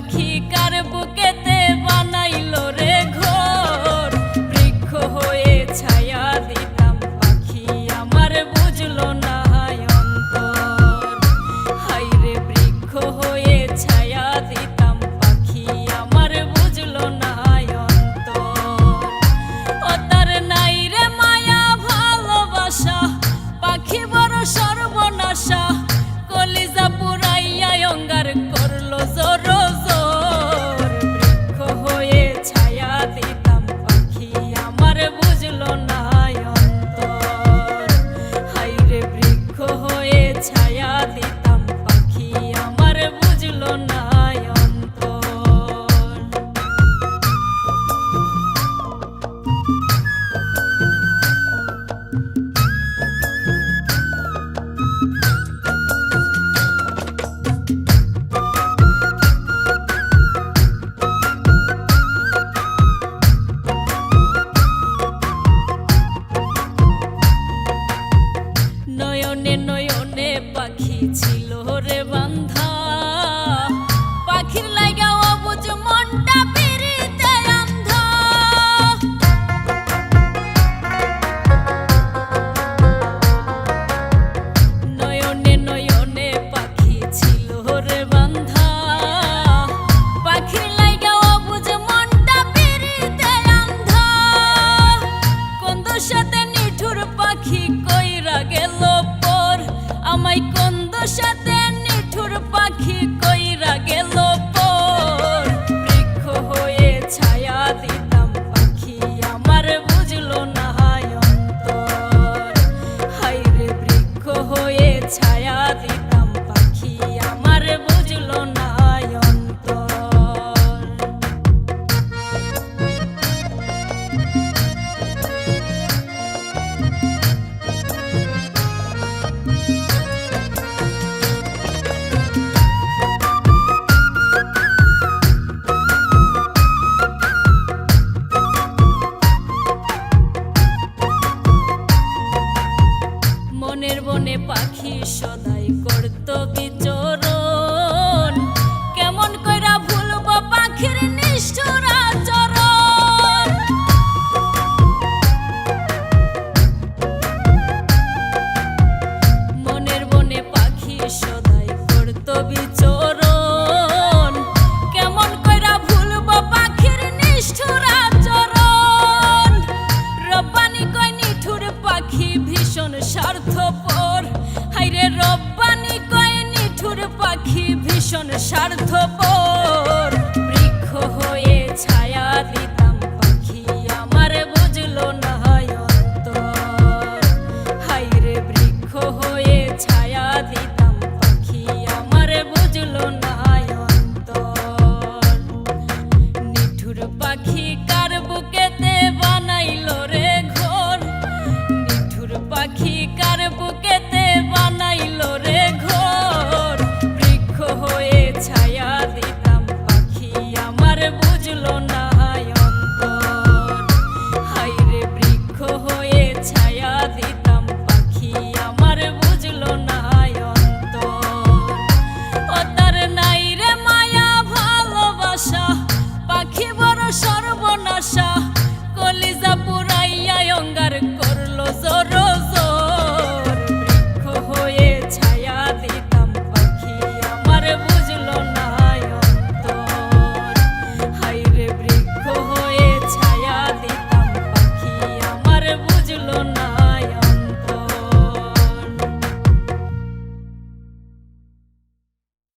পাখি কার বুকেতে বানাইলো রে ঘর। বৃক্ষ হয়ে ছায়া দিতাম পাখি আমার বুঝলো না অন্তর। হায়রে বৃক্ষ হয়ে ছায়া দিতাম পাখি আমার বুঝলো না অন্তর। ও তার নাই রে মায়া ভালোবাসা, পাখি বড় সর্বনাশা। কলিজা পুরাইয়া অঙ্গার করলো জোর জোর। বৃক্ষ হয়ে ছায়া দিতাম পাখি আমার বুঝলো না অন্তর। হায়রে বৃক্ষ হয়ে ছায়া দিতাম পাখি আমার বুঝলো না অন্তর। নয়নে নয়নে পাখি ছিল রে বান্ধা, পাখির লাগা অবুঝ মনটা পিরিতে আন্ধা। নয়নে নয়নে পাখি ছিল রে বান্ধা, পাখির লাগা অবুঝ মনটা পিরিতে আন্ধা। কোন দোষাতে নিঠুর পাখি কইরা গেল পর, আমায় কোন দোষাতে নিঠুর পাখি কইরা গেল পর। বৃক্ষ হয়ে ছায়া দিতাম পাখি আমার বুঝলো না অন্তর। হায়রে বৃক্ষ হয়ে ছায়া দিতাম পাখি আমার বুঝলো না অন্তর। মনের বনে পাখি সদাই করত বিচরণ, কেমন কইরা ভুলব পাখির